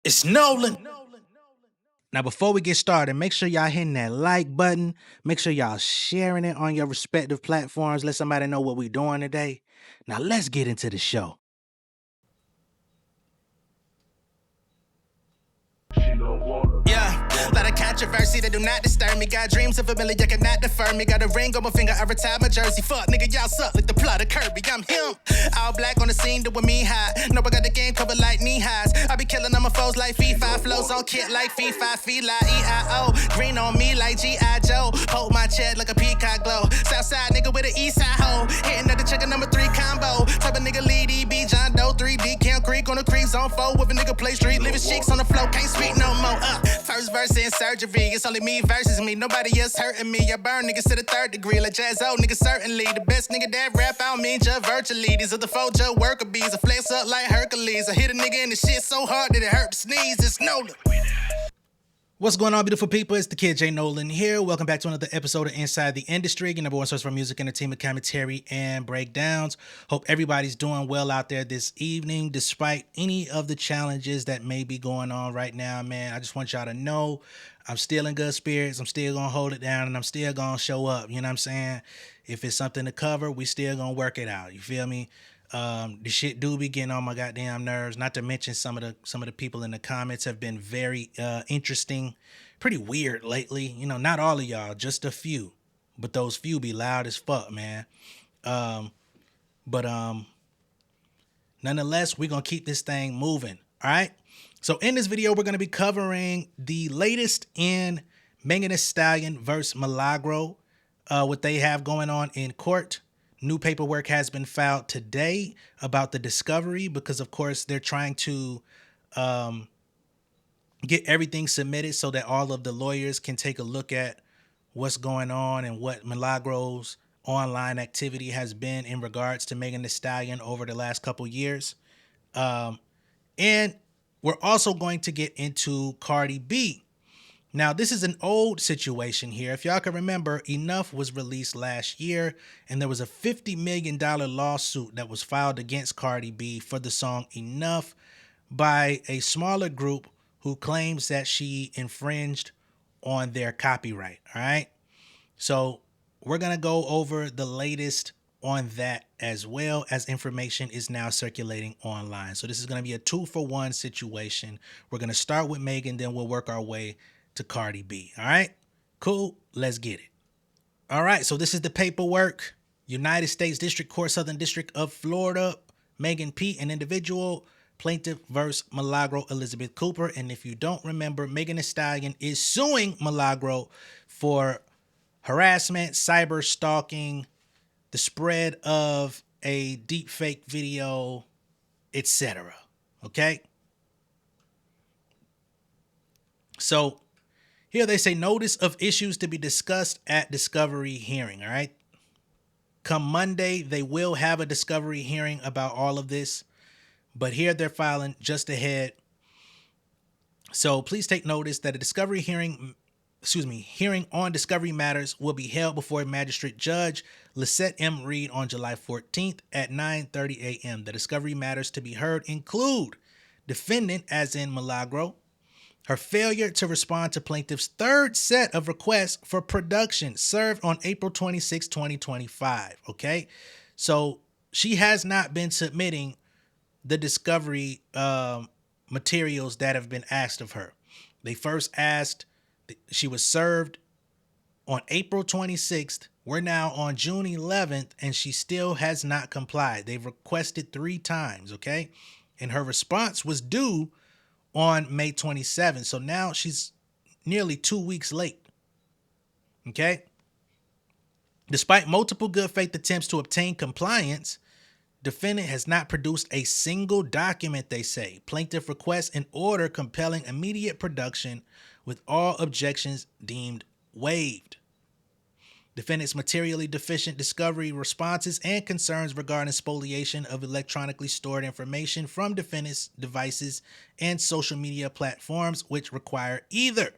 It's Nolan. Now, before we get started, make sure y'all hitting that like button. Make sure y'all sharing it on your respective platforms. Let somebody know what we're doing today. Now, let's get into the show. Yeah, lot of controversy that do not disturb me. Got dreams of a million, cannot defer me. Got a ring on my finger, I retired my jersey. Fuck, nigga, y'all suck like the plot of Kirby. I'm him. All black on the scene, doing me high. No, I got the game covered like knee highs. I be killing on my foes like FIFA. Flows on kit like FIFA. Fila, E-I-O. Green on me like G.I. Joe. Hold my chest like a peacock glow. Southside nigga with an eastside hoe. Hitting at the chicken number 3 combo. Type of nigga lead EB John Doe. 3D Camp Creek on the creek zone 4. With a nigga play street. Living cheeks on the floor. Can't speak no more. First verse in surgery, it's only me versus me. Nobody else hurting me. I burn niggas to the 3rd degree. Like Jazz O, niggas certainly. The best nigga that rap, I don't mean just virtually. These are the 4 just worker bees. I flex up like Hercules. I hit a nigga in the shit so hard that it hurt to sneeze. It's Nolan. What's going on, beautiful people? It's the kid J Nolan here. Welcome back to another episode of Inside the Industry, your number one source for music, entertainment, commentary, and breakdowns. Hope everybody's doing well out there this evening, despite any of the challenges that may be going on right now, man. I just want y'all to know I'm still in good spirits. I'm still going to hold it down, and I'm still going to show up. You know what I'm saying? If it's something to cover, we still going to work it out. You feel me? The shit do be getting on my goddamn nerves. Not to mention some of the people in the comments have been very interesting, pretty weird lately. You know, not all of y'all, just a few, but those few be loud as fuck, man. But nonetheless, we're gonna keep this thing moving. All right. So in this video, we're gonna be covering the latest in Megan Thee Stallion versus Milagro, what they have going on in court. New paperwork has been filed today about the discovery because, of course, they're trying to get everything submitted so that all of the lawyers can take a look at what's going on and what Milagro's online activity has been in regards to Megan Thee Stallion over the last couple years. And we're also going to get into Cardi B. Now, this is an old situation here. If y'all can remember, Enough was released last year, and there was a $50 million lawsuit that was filed against Cardi B for the song Enough by a smaller group who claims that she infringed on their copyright, all right? So we're going to go over the latest on that as well, as information is now circulating online. So this is going to be a 2-for-1 situation. We're going to start with Megan, then we'll work our way to Cardi B. All right, cool. Let's get it. All right. So this is the paperwork. United States District Court, Southern District of Florida. Megan P., an individual, plaintiff versus Milagro Elizabeth Cooper. And if you don't remember, Megan Thee Stallion is suing Milagro for harassment, cyber stalking, the spread of a deep fake video, etc. Okay. So here they say notice of issues to be discussed at discovery hearing, all right? Come Monday, they will have a discovery hearing about all of this, but here they're filing just ahead. So please take notice that a hearing on discovery matters will be held before Magistrate Judge Lisette M. Reed on July 14th at 9:30 a.m. The discovery matters to be heard include defendant, as in Milagro, her failure to respond to plaintiff's 3rd set of requests for production served on April 26, 2025. Okay. So she has not been submitting the discovery materials that have been asked of her. They first asked, she was served on April 26th. We're now on June 11th, and she still has not complied. They've requested 3 times. Okay. And her response was due on May 27th. So now she's nearly 2 weeks late. Okay. Despite multiple good faith attempts to obtain compliance, defendant has not produced a single document, they say. Plaintiff requests an order compelling immediate production with all objections deemed waived. Defendant's materially deficient discovery responses and concerns regarding spoliation of electronically stored information from defendant's devices and social media platforms, which require either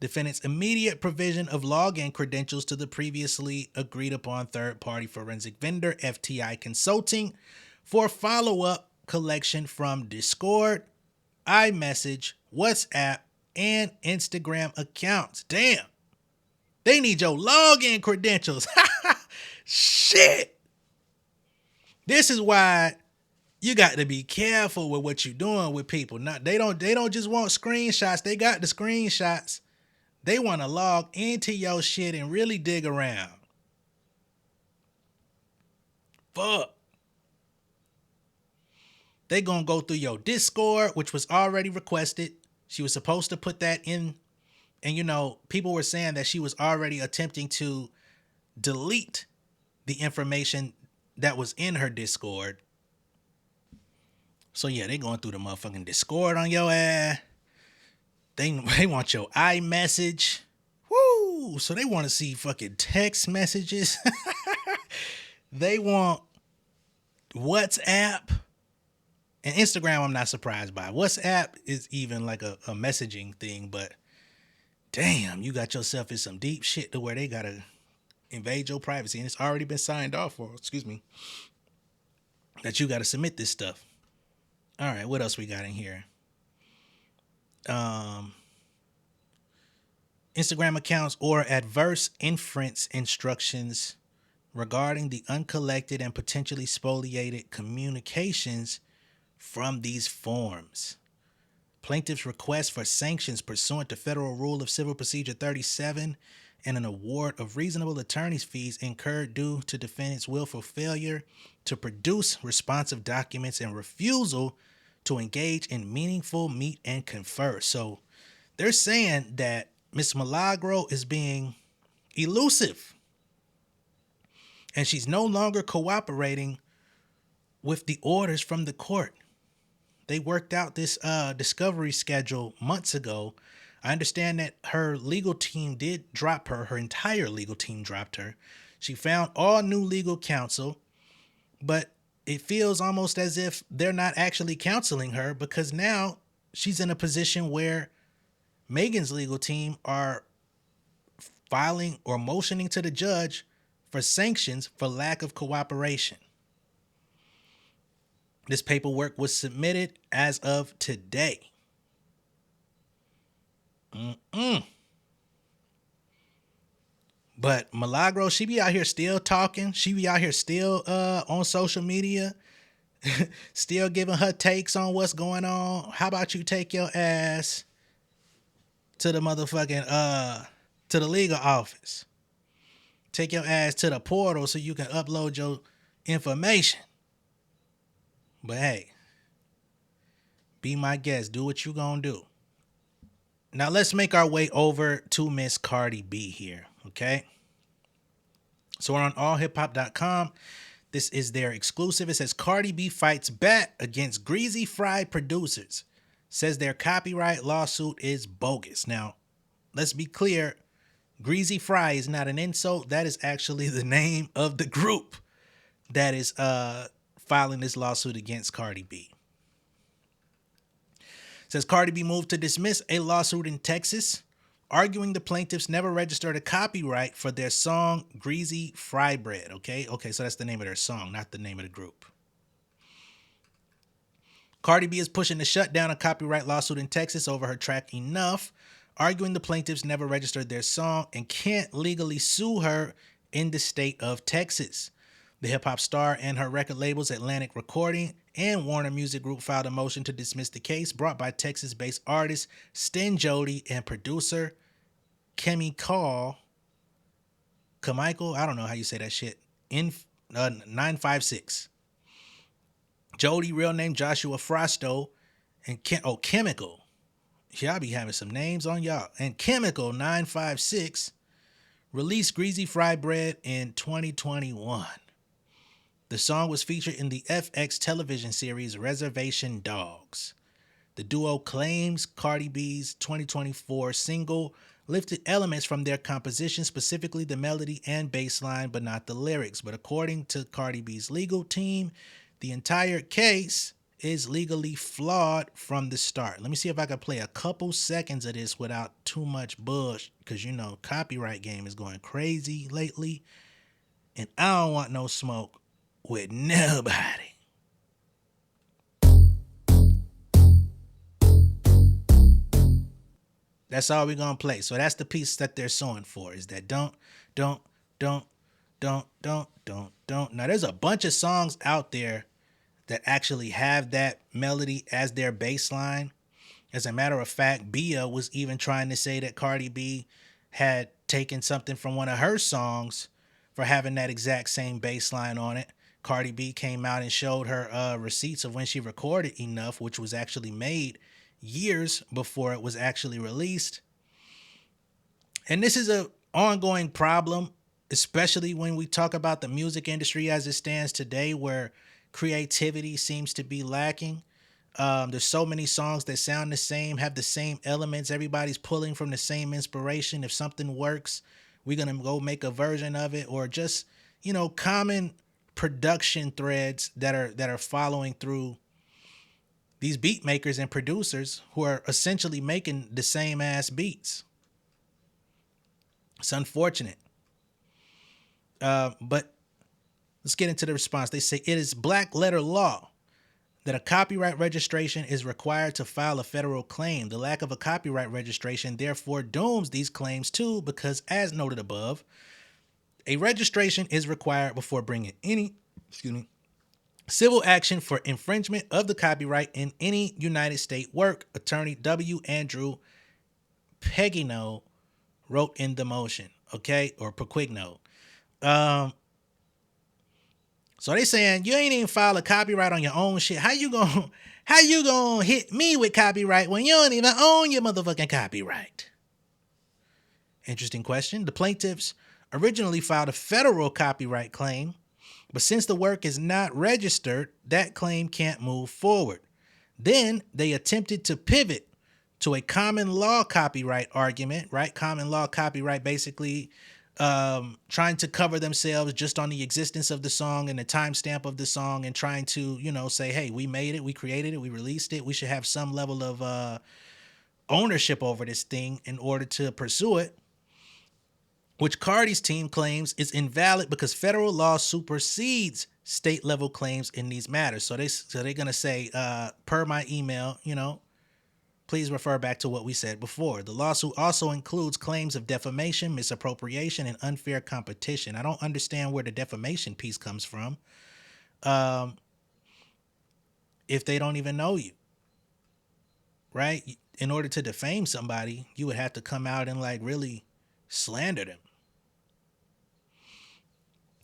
defendant's immediate provision of login credentials to the previously agreed upon third-party forensic vendor, FTI Consulting, for follow-up collection from Discord, iMessage, WhatsApp, and Instagram accounts. Damn. They need your login credentials. Shit. This is why you got to be careful with what you're doing with people. Not they don't just want screenshots. They got the screenshots. They want to log into your shit and really dig around. Fuck. They gonna go through your Discord, which was already requested. She was supposed to put that in. And, you know, people were saying that she was already attempting to delete the information that was in her Discord. So, yeah, they going through the motherfucking Discord on your ass. They want your iMessage. Woo! So they want to see fucking text messages. They want WhatsApp. And Instagram, I'm not surprised by. WhatsApp is even like a messaging thing, but damn, you got yourself in some deep shit to where they gotta invade your privacy, and it's already been signed off for, that you gotta submit this stuff. All right, what else we got in here? Instagram accounts or adverse inference instructions regarding the uncollected and potentially spoliated communications from these forms. Plaintiff's request for sanctions pursuant to Federal Rule of Civil Procedure 37 and an award of reasonable attorney's fees incurred due to defendant's willful failure to produce responsive documents and refusal to engage in meaningful meet and confer. So they're saying that Miss Milagro is being elusive and she's no longer cooperating with the orders from the court. They worked out this discovery schedule months ago. I understand that her legal team did drop her. Her entire legal team dropped her. She found all new legal counsel, but it feels almost as if they're not actually counseling her because now she's in a position where Megan's legal team are filing or motioning to the judge for sanctions for lack of cooperation. This paperwork was submitted as of today. But Milagro, she be out here still talking. She be out here still on social media, still giving her takes on what's going on. How about you take your ass to the motherfucking to the legal office? Take your ass to the portal so you can upload your information. But hey, be my guest. Do what you gonna do. Now let's make our way over to Miss Cardi B here, okay? So we're on allhiphop.com. This is their exclusive. It says Cardi B fights back against greasy fried producers. Says their copyright lawsuit is bogus. Now, let's be clear. Greasy Fry is not an insult. That is actually the name of the group that is filing this lawsuit against Cardi B. It says Cardi B moved to dismiss a lawsuit in Texas, arguing the plaintiffs never registered a copyright for their song Greasy Fry Bread. Okay, so that's the name of their song, not the name of the group. Cardi B is pushing to shut down a copyright lawsuit in Texas over her track Enough, arguing the plaintiffs never registered their song and can't legally sue her in the state of Texas. The hip-hop star and her record labels Atlantic Recording and Warner Music Group filed a motion to dismiss the case brought by Texas-based artist Sten Jody and producer Carmichael, I don't know how you say that shit, in 956. Jody, real name Joshua Frosto, and Chemical. Y'all be having some names on y'all. And Chemical 956 released Greasy Fry Bread in 2021. The song was featured in the FX television series Reservation Dogs. The duo claims Cardi B's 2024 single lifted elements from their composition, specifically the melody and bass line, but not the lyrics. But according to Cardi B's legal team, the entire case is legally flawed from the start. Let me see if I can play a couple seconds of this without too much bush, because you know copyright game is going crazy lately, and I don't want no smoke with nobody. That's all we're gonna play. So that's the piece that they're suing for, is that don't, don't, don't. Now there's a bunch of songs out there that actually have that melody as their bass line. As a matter of fact, Bia was even trying to say that Cardi B had taken something from one of her songs for having that exact same bass line on it. Cardi B came out and showed her receipts of when she recorded Enough, which was actually made years before it was actually released. And this is a ongoing problem, especially when we talk about the music industry as it stands today, where creativity seems to be lacking. There's so many songs that sound the same, have the same elements. Everybody's pulling from the same inspiration. If something works, we're gonna go make a version of it, or just, common production threads that are following through these beat makers and producers who are essentially making the same ass beats. It's unfortunate. But let's get into the response. They say it is black letter law that a copyright registration is required to file a federal claim. The lack of a copyright registration therefore dooms these claims too, because as noted above, a registration is required before bringing any, civil action for infringement of the copyright in any United States work. Attorney W. Andrew Pegino wrote in the motion, okay, or Pequigno. So they saying you ain't even file a copyright on your own shit. How you gonna hit me with copyright when you don't even own your motherfucking copyright? Interesting question. The plaintiffs originally filed a federal copyright claim, but since the work is not registered, that claim can't move forward. Then they attempted to pivot to a common law copyright argument, right? Common law copyright basically trying to cover themselves just on the existence of the song and the timestamp of the song, and trying to, say, hey, we made it, we created it, we released it. We should have some level of ownership over this thing in order to pursue it, which Cardi's team claims is invalid because federal law supersedes state level claims in these matters. So they're going to say, per my email, please refer back to what we said before. The lawsuit also includes claims of defamation, misappropriation, and unfair competition. I don't understand where the defamation piece comes from if they don't even know you, right? In order to defame somebody, you would have to come out and really slander them.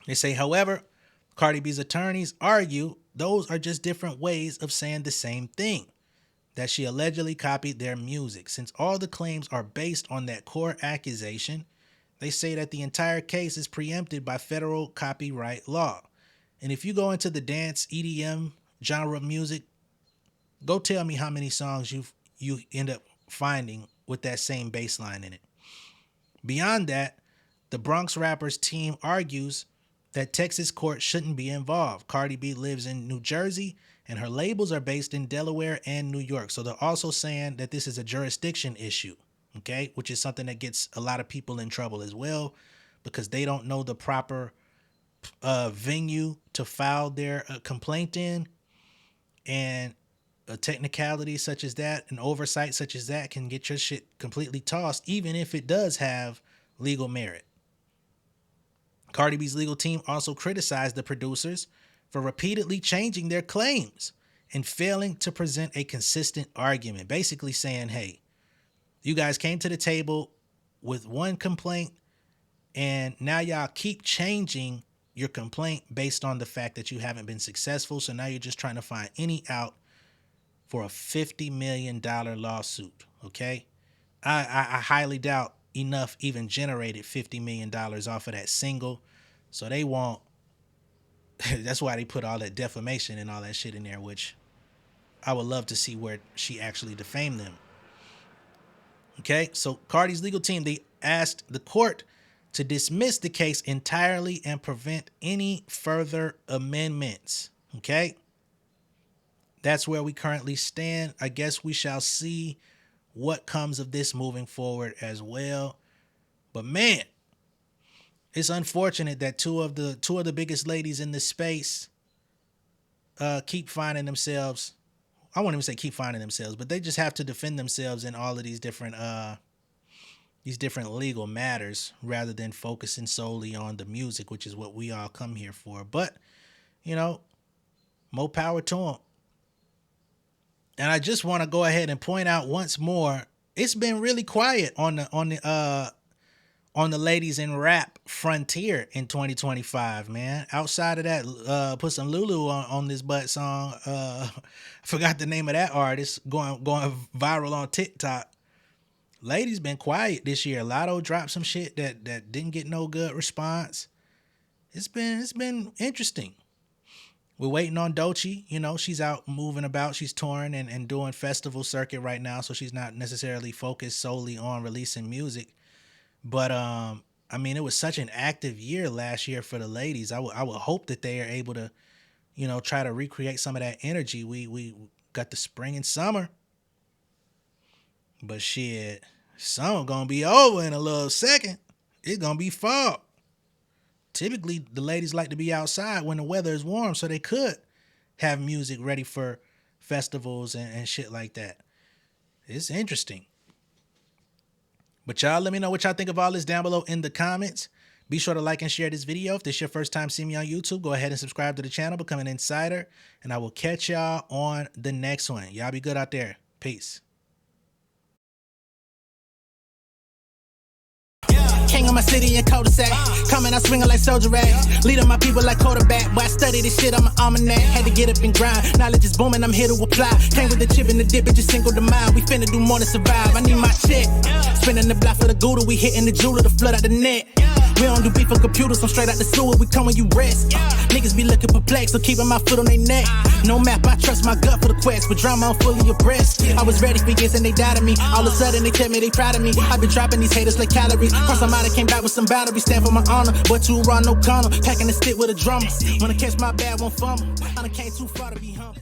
They say, however, Cardi B's attorneys argue those are just different ways of saying the same thing, that she allegedly copied their music. Since all the claims are based on that core accusation, they say that the entire case is preempted by federal copyright law. And if you go into the dance EDM genre of music, go tell me how many songs you end up finding with that same bass line in it. Beyond that, the Bronx Rappers team argues that Texas court shouldn't be involved. Cardi B lives in New Jersey, and her labels are based in Delaware and New York. So they're also saying that this is a jurisdiction issue, okay, which is something that gets a lot of people in trouble as well, because they don't know the proper venue to file their complaint in. And a technicality such as that, an oversight such as that, can get your shit completely tossed, even if it does have legal merit. Cardi B's legal team also criticized the producers for repeatedly changing their claims and failing to present a consistent argument, basically saying, hey, you guys came to the table with one complaint, and now y'all keep changing your complaint based on the fact that you haven't been successful. So now you're just trying to find any out for a $50 million lawsuit, okay? I highly doubt Enough even generated $50 million off of that single. So they won't. That's why they put all that defamation and all that shit in there, which I would love to see where she actually defamed them. Okay, so Cardi's legal team, they asked the court to dismiss the case entirely and prevent any further amendments. Okay, that's where we currently stand. I guess we shall see what comes of this moving forward as well. But man, it's unfortunate that two of the biggest ladies in this space keep finding themselves. I won't even say keep finding themselves, but they just have to defend themselves in all of these different these different legal matters rather than focusing solely on the music, which is what we all come here for. But, you know, more power to them. And I just want to go ahead and point out once more, it's been really quiet on the ladies in rap frontier in 2025, man. Outside of that, put some Lulu on this butt song. I forgot the name of that artist going viral on TikTok. Ladies been quiet this year. Lotto dropped some shit that didn't get no good response. It's been interesting. We're waiting on Doechii. You know, she's out moving about. She's touring and doing festival circuit right now, so she's not necessarily focused solely on releasing music. But I mean, it was such an active year last year for the ladies. I would hope that they are able to, you know, try to recreate some of that energy. We got the spring and summer, but shit, summer gonna be over in a little second. It's gonna be fall. Typically, the ladies like to be outside when the weather is warm, so they could have music ready for festivals and shit like that. It's interesting. But y'all, let me know what y'all think of all this down below in the comments. Be sure to like and share this video. If this is your first time seeing me on YouTube, go ahead and subscribe to the channel, become an insider, and I will catch y'all on the next one. Y'all be good out there. Peace. King of my city and cul-de-sac. Coming out swinging like soldier rag. Leading my people like quarterback. Boy, I study this shit, I'm an almanac. Had to get up and grind. Knowledge is booming, I'm here to apply. Came with the chip and the dip, it just single the mind. We finna do more than survive. I need my check. Spinning the block for the Gouda. We hitting the jeweler to flood out the net. We don't do beef on computers, I'm straight out the sewer. We come when you rest. Niggas be looking perplexed, so keeping my foot on their neck. No map, I trust my gut for the quest. With drama, I'm fully abreast. I was ready for years and they doubted me. All of a sudden they tell me they proud of me. I've been dropping these haters like calories. Cross them out, I came back with some boundaries. Stand for my honor, but too raw, no corner. Packing the stick with a drummer. Wanna catch my bad, won't fumble. I done came too far to be humble.